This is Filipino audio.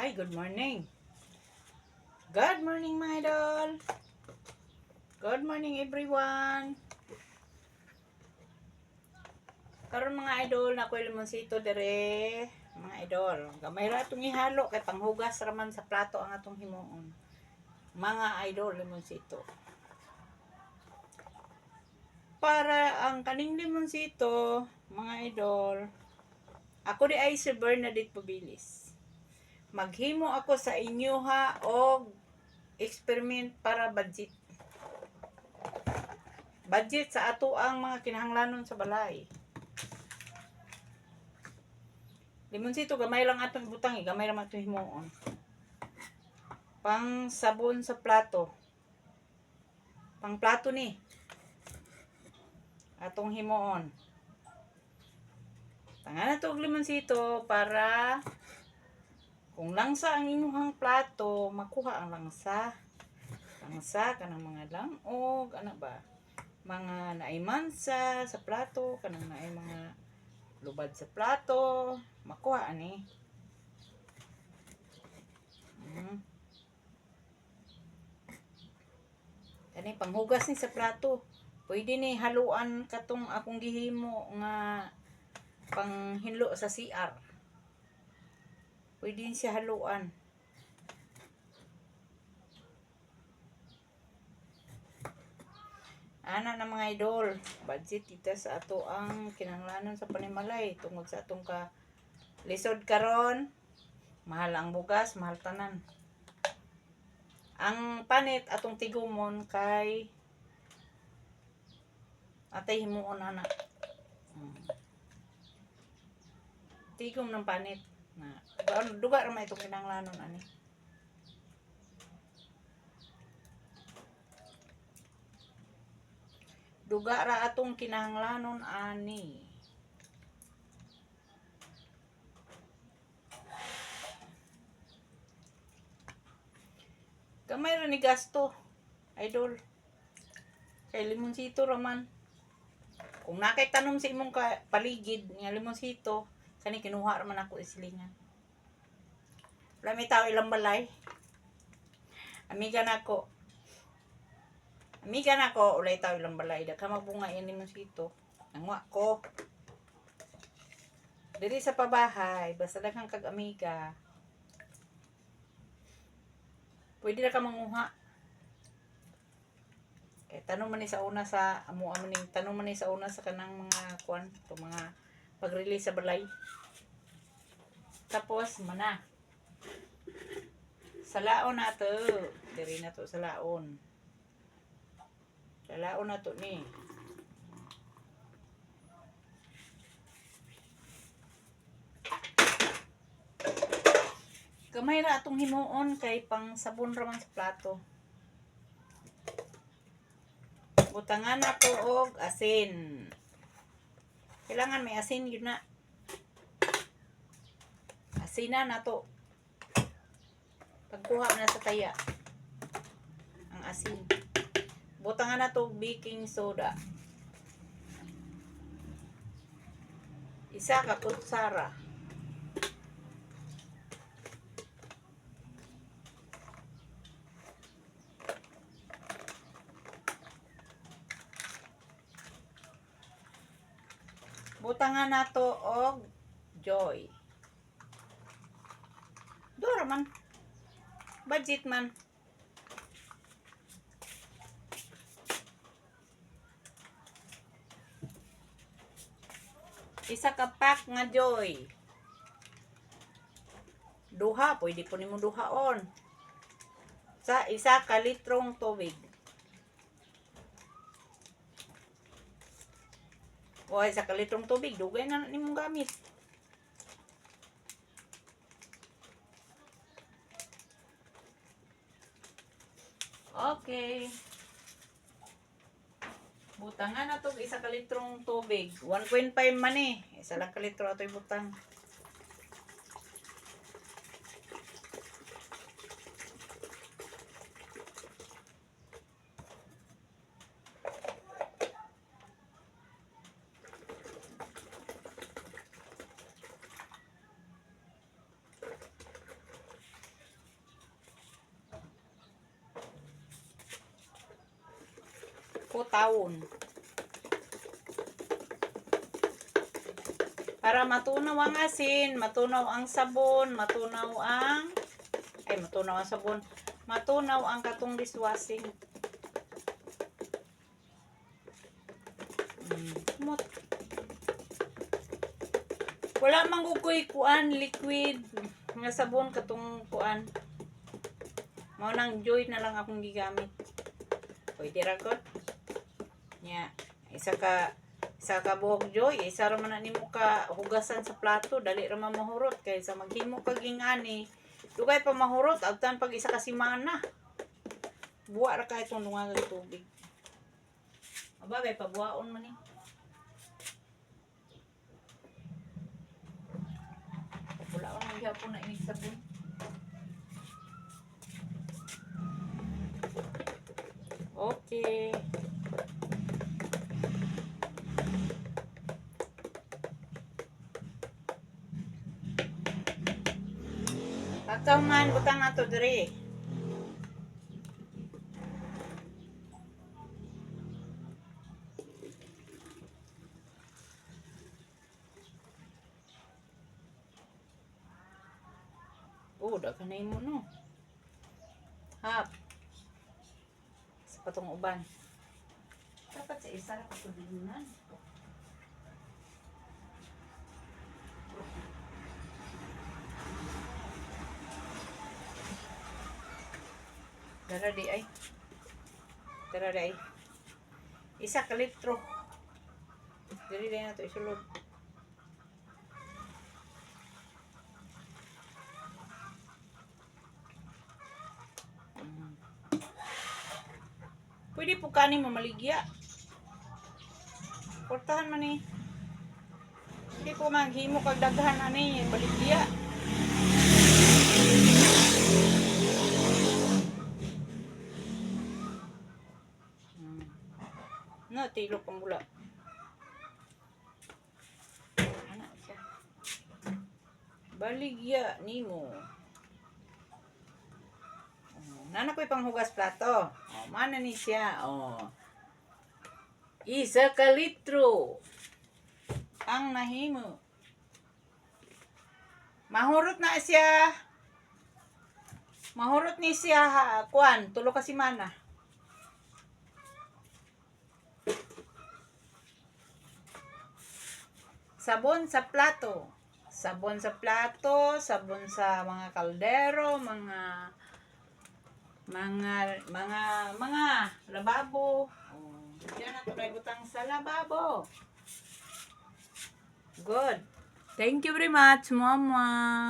Hi, good morning. Good morning, my idol. Good morning, everyone. Karon mga idol, na ako'y limonsito dire. Mga idol, gamay ra itong ihalo kay panghugas raman sa plato ang atong himuon. Mga idol, limonsito. Para ang kaning limonsito, mga idol, ako di ay si Bernadette Pubilis. Maghimo ako sa inyo ha og experiment para budget. Budget sa ato ang mga kinahanglanon sa balay. Limonsito, gamay lang atong butang, gamay lang atong himuon. Pang sabon sa plato. Pang plato ni. Atong himuon. Tangan na to og limonsito para kung langsa ang inyong plato, makuha ang langsa. Langsa kanang mga langog, ano ba? Mga naimansa sa plato, kanang naay mga lubad sa plato, makuha ani. Kani panghugas ni sa plato. Pwede ni haluan katong akong gihimo nga panghinlo sa CR. Pwede siya haluan. Ana na mga idol, budget kita sa ato ang kinahanglanon sa panimalay tungod sa atong ka lisod karon. Mahal ang bugas, mahal tanan. Ang panit atong tigumon kay atay himuon ana. Tigom ng panit na duga ra may itong kinahanglanon ani. Duga ra atong kinahanglanon ani. Gamay ra ni gasto, idol. Kay limonsito raman. Kung nakay tanom sa imong paligid nga limonsito, kani kinuha raman ako isilingan. Wala may tao ilang balay. Amiga nako, ulay tao ilang balay. Dagha magbunga yan limonsito. Nangwa ko. Diri sa pabahay, basta daghang kag amiga. Pwede na ka manguha. Kaya tanong man ni sa una sa tanong man ni sa una sa kanang mga kuan, to mga pag-release sa balay. Tapos mana. Sa laon na to, diri na to sa laon. Sa laon na to ni. Gamay ra atong himuon kay pang sabon raman sa plato. Butangan na to og asin. Kailangan may asin yun na. Asinan na to. Pagkuha na sa taya. Ang asin. Butangan na to baking soda. Isa ka kutsara. Butangan na to og joy. Dora man. Budget man. Isa ka pack nga joy. Duha, pwede po nimo duhaon. Sa isa ka litrong tubig. O isa ka litrong tubig, dugay na nimong gamit. Okay. Butangan na to isa ka litrong tubig. 1.5 man eh. Isa lang ka litro ato'y butang. tawon. Para matunaw ang asin, matunaw ang sabon, matunaw ang sabon, matunaw ang katong dishwashing. Smooth. Wala mang gugoy kuan liquid nga sabon katong kuan. Mao nang Joy na lang akong gigamit. Pwede ra gud. Nya, isa ka buhok Joy, isa ra man na nimo ka hugasan sa plato, dali ra man mahurot kaysa maghimo ka gingani. Dugay pa mahurot agtan pag isa ka semana. Buwa ra kay itong dungagang tubig. Aba, kay pabuhaon man ni. Wala ko nang gyapon na inig sabon. Okay. Pagkaw man, butang na to dire. Daganay mo no. Hap. Sa patong uban. Dapat sa isa ra patulinan. Dara di ay. Isa ka litro. Dili na to isulod. Pwede po kanin mamaligya. Portahan man eh. Hindi po maghimo kag daghan ani baligya. No, tilok ang bula. Ana siya. Baligya nimo. Nana ko'y panghugas plato. Mana ni siya. Isa ka litro ang nahimo. Mahurot na siya. Mahurot ni siya kuan, 3 ka semana. Sabon sa plato. Sabon sa plato, sabon sa mga kaldero, mga lababo. Diyan na ito butang sa lababo. Good. Thank you very much, Mama.